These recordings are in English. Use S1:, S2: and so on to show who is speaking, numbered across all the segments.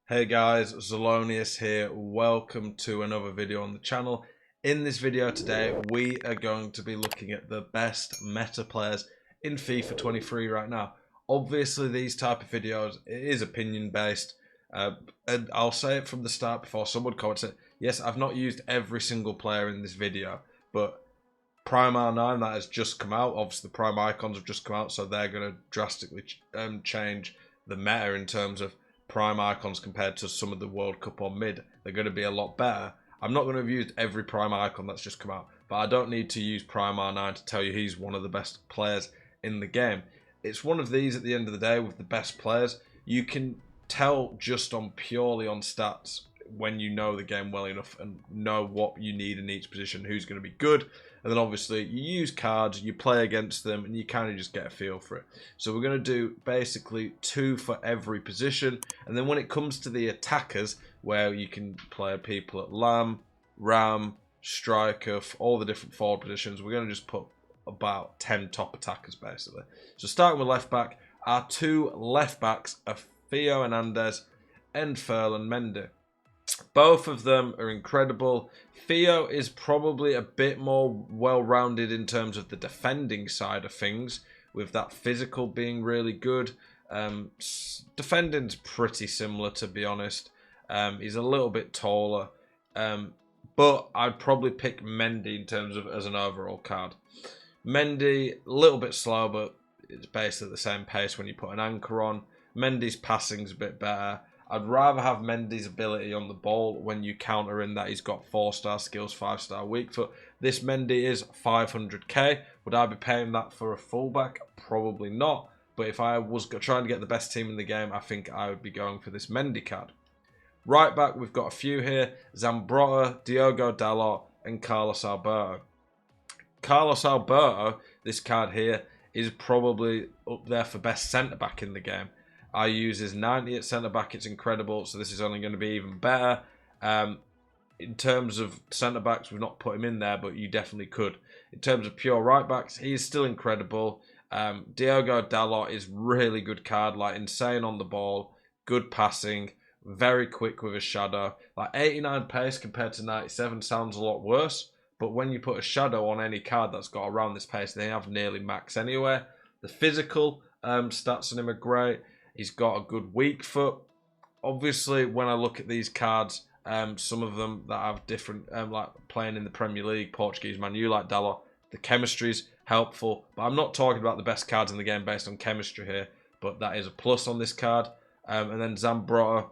S1: Hey guys, Zelonius here. Welcome to another video on the channel. In this video today, we are going to be looking at the best meta players in FIFA 23 right now. Obviously, these type of videos, it is opinion based. And I'll say it from the start before someone comments it. Yes, I've not used every single player in this video, but Prime R9 that has just come out. Obviously, the Prime icons have just come out, so they're going to drastically change the meta in terms of Prime icons compared to some of the World Cup or mid. They're going to be a lot better. I'm not going to have used every Prime icon that's just come out, but I don't need to use Prime R9 to tell you he's one of the best players in the game. It's one of these at the end of the day with the best players. You can tell just on purely on stats when you know the game well enough and know what you need in each position, who's going to be good. And then obviously you use cards, you play against them, and you kind of just get a feel for it. So we're going to do basically 2 for every position. And then when it comes to the attackers, where you can play people at Lamb, Ram, Striker, all the different forward positions, we're going to just put about 10 top attackers basically. So starting with left back, our 2 left backs are Theo Hernandez and Ferland Mendy. Both of them are incredible. Theo is probably a bit more well-rounded in terms of the defending side of things, with that physical being really good. Defending's pretty similar, to be honest. He's a little bit taller, but I'd probably pick Mendy in terms of as an overall card. Mendy, a little bit slow, but it's basically the same pace when you put an anchor on. Mendy's passing's a bit better. I'd rather have Mendy's ability on the ball when you counter in that he's got 4-star skills, 5-star weak foot. This Mendy is 500k. Would I be paying that for a fullback? Probably not. But if I was trying to get the best team in the game, I think I would be going for this Mendy card. Right back, we've got a few here. Zambrotta, Diogo Dalot, and Carlos Alberto. Carlos Alberto, this card here, is probably up there for best centre-back in the game. I use his 90 at centre-back. It's incredible, so this is only going to be even better. In terms of centre-backs, we've not put him in there, but you definitely could. In terms of pure right-backs, he is still incredible. Diogo Dalot is really good card, like insane on the ball, good passing, very quick with a shadow. Like 89 pace compared to 97 sounds a lot worse, but when you put a shadow on any card that's got around this pace, they have nearly max anyway. The physical stats on him are great. He's got a good weak foot. Obviously, when I look at these cards, some of them that have different, like playing in the Premier League, Portuguese Man U like Dalot, the chemistry's helpful. But I'm not talking about the best cards in the game based on chemistry here, but that is a plus on this card. And then Zambrotta,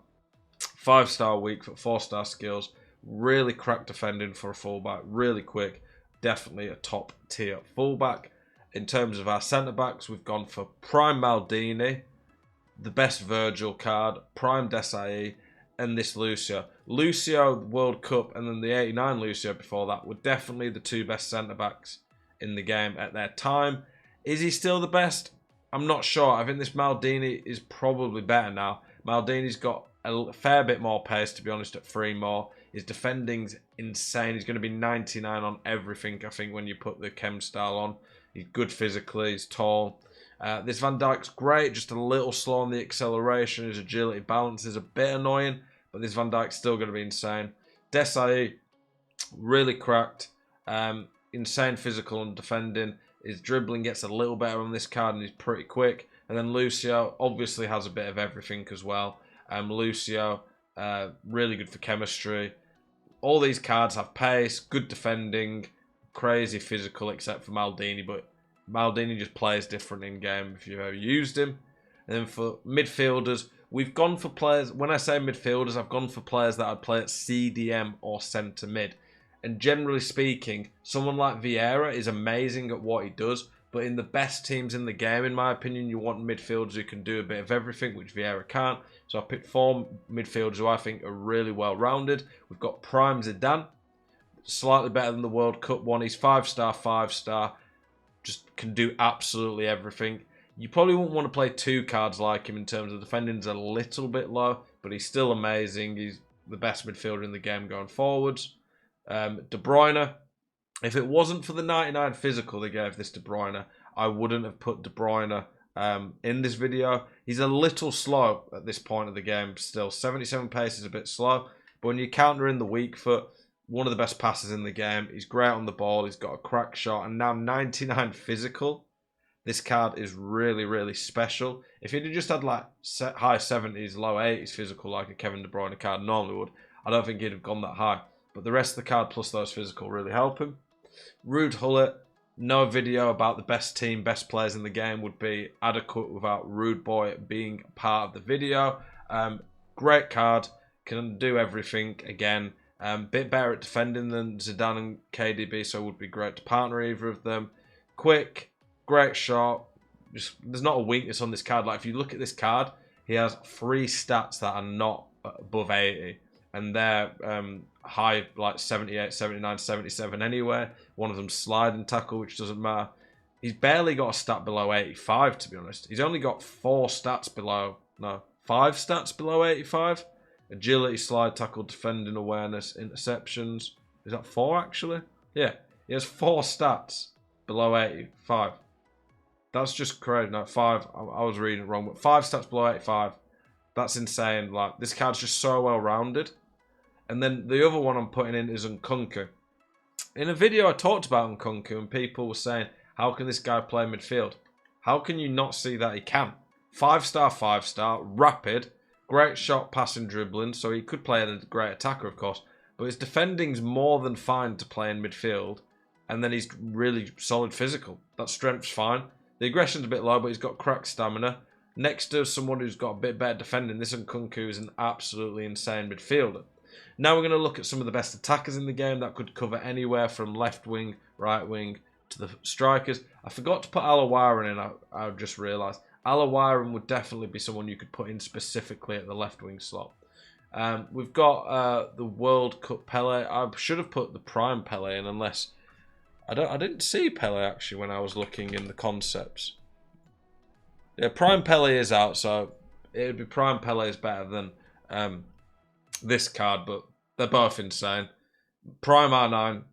S1: 5-star weak foot, 4-star skills, really crack defending for a fullback, really quick, definitely a top tier fullback. In terms of our centre backs, we've gone for Prime Maldini, the best Virgil card, Prime Desai, and this Lucio. Lucio World Cup and then the 89 Lucio before that were definitely the 2 best centre-backs in the game at their time. Is he still the best? I'm not sure. I think this Maldini is probably better now. Maldini's got a fair bit more pace, to be honest, at 3 more. His defending's insane. He's going to be 99 on everything, I think, when you put the chem style on. He's good physically. He's tall. This Van Dijk's great, just a little slow on the acceleration. His agility balance is a bit annoying, but this Van Dijk's still going to be insane. Desai, really cracked. Insane physical and defending. His dribbling gets a little better on this card and he's pretty quick. And then Lucio obviously has a bit of everything as well. Lucio, really good for chemistry. All these cards have pace, good defending, crazy physical except for Maldini, but Maldini just plays different in game if you've ever used him. And then for midfielders, we've gone for players. When I say midfielders, I've gone for players that I'd play at CDM or centre mid. And generally speaking, someone like Vieira is amazing at what he does. But in the best teams in the game, in my opinion, you want midfielders who can do a bit of everything, which Vieira can't. So I picked 4 midfielders who I think are really well-rounded. We've got Prime Zidane, slightly better than the World Cup one. He's 5-star, 5-star. Just can do absolutely everything. You probably wouldn't want to play 2 cards like him in terms of defending's a little bit low, but he's still amazing. He's the best midfielder in the game going forwards. De Bruyne. If it wasn't for the 99 physical they gave this De Bruyne, I wouldn't have put De Bruyne in this video. He's a little slow at this point of the game still. 77 pace is a bit slow, but when you counter in the weak foot, one of the best passes in the game. He's great on the ball. He's got a crack shot, and now 99 physical. This card is really, really special. If he'd just had like high 70s, low 80s physical like a Kevin De Bruyne card normally would, I don't think he'd have gone that high. But the rest of the card plus those physical really help him. Ruud Gullit, no video about the best team, best players in the game would be adequate without Rude Boy being part of the video. Great card, can do everything again. Bit better at defending than Zidane and KDB, so it would be great to partner either of them. Quick, great shot. There's not a weakness on this card. Like if you look at this card, he has 3 stats that are not above 80. And they're high, like 78, 79, 77 anyway. One of them sliding tackle, which doesn't matter. He's barely got a stat below 85, to be honest. He's only got 5 stats below 85. Agility, slide, tackle, defending, awareness, interceptions. Is that 4 actually? Yeah, he has 4 stats below 85. That's just crazy. No, 5. I was reading it wrong, but 5 stats below 85. That's insane. Like this card's just so well rounded. And then the other one I'm putting in is Nkunku. In a video I talked about Nkunku and people were saying, how can this guy play midfield? How can you not see that he can? 5-star, 5-star, rapid, great shot, passing, dribbling. So he could play a great attacker, of course. But his defending's more than fine to play in midfield. And then he's really solid physical. That strength's fine. The aggression's a bit low, but he's got cracked stamina. Next to someone who's got a bit better defending, this Nkunku is an absolutely insane midfielder. Now we're going to look at some of the best attackers in the game. That could cover anywhere from left wing, right wing to the strikers. I forgot to put Alawaran in, I just realised. Alawaran would definitely be someone you could put in specifically at the left wing slot. We've got the World Cup Pele. I should have put the Prime Pele in unless... I didn't see Pele actually when I was looking in the concepts. Yeah, Prime Pele is out, so it would be Prime Pele is better than this card, but they're both insane. Prime R9,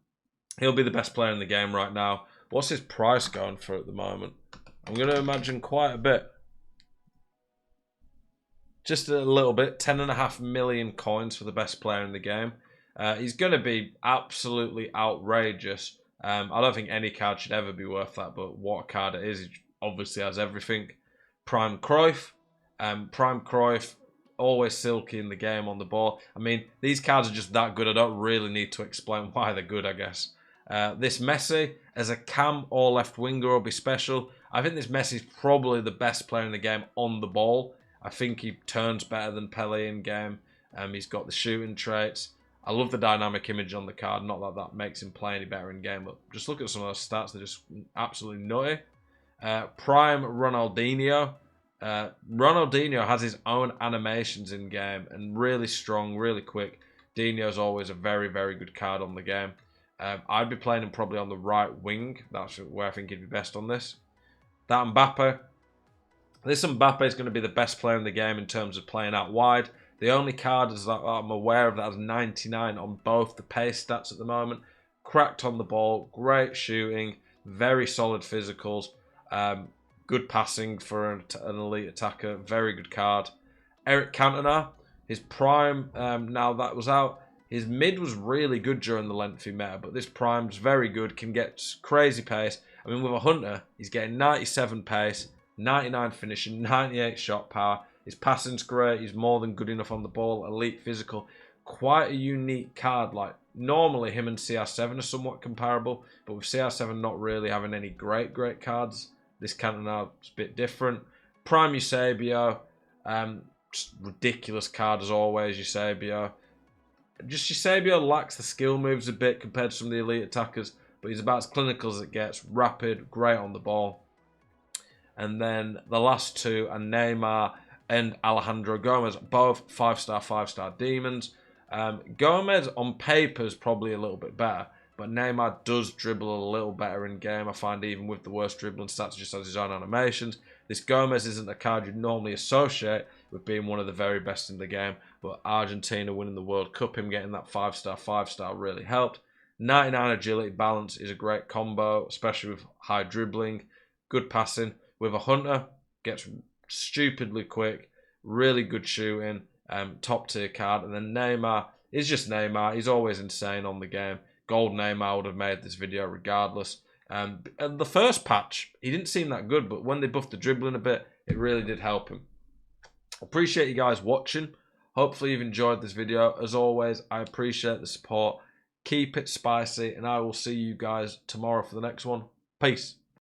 S1: he'll be the best player in the game right now. What's his price going for at the moment? I'm going to imagine quite a bit. Just a little bit. 10.5 million coins for the best player in the game. He's going to be absolutely outrageous. I don't think any card should ever be worth that, but what a card it is. It obviously has everything. Prime Cruyff. Prime Cruyff, always silky in the game on the ball. I mean, these cards are just that good. I don't really need to explain why they're good, I guess. This Messi, as a cam or left winger, will be special. I think this Messi is probably the best player in the game on the ball. I think he turns better than Pele in game. He's got the shooting traits. I love the dynamic image on the card. Not that that makes him play any better in game, but just look at some of those stats. They're just absolutely nutty. Prime Ronaldinho. Ronaldinho has his own animations in game and really strong, really quick. Dino's always a very, very good card on the game. I'd be playing him probably on the right wing. That's where I think he'd be best on this. That Mbappe. This Mbappe is going to be the best player in the game in terms of playing out wide. The only card is that I'm aware of that has 99 on both the pace stats at the moment. Cracked on the ball, great shooting, very solid physicals, good passing for an elite attacker, very good card. Eric Cantona, his prime, now that was out, his mid was really good during the lengthy meta, but this prime's very good, can get crazy pace. I mean, with a Hunter, he's getting 97 pace, 99 finishing, 98 shot power. His passing's great. He's more than good enough on the ball. Elite physical. Quite a unique card. Like normally him and CR7 are somewhat comparable, but with CR7 not really having any great cards, this Cantona is a bit different. Prime Eusebio. Just ridiculous card as always, Eusebio. Just Eusebio lacks the skill moves a bit compared to some of the elite attackers, but he's about as clinical as it gets. Rapid, great on the ball. And then the last two are Neymar and Alejandro Gomez, both 5-star, 5-star demons. Gomez on paper is probably a little bit better, but Neymar does dribble a little better in game. I find even with the worst dribbling stats, just has his own animations. This Gomez isn't a card you'd normally associate with being one of the very best in the game, but Argentina winning the World Cup, him getting that 5-star, 5-star really helped. 99 agility balance is a great combo, especially with high dribbling, good passing. With a Hunter, gets stupidly quick, really good shooting, top tier card. And then Neymar is just Neymar. He's always insane on the game. Gold Neymar would have made this video regardless. And the first patch, he didn't seem that good, but when they buffed the dribbling a bit, it really did help him. Appreciate you guys watching. Hopefully you've enjoyed this video. As always, I appreciate the support. Keep it spicy, and I will see you guys tomorrow for the next one. Peace.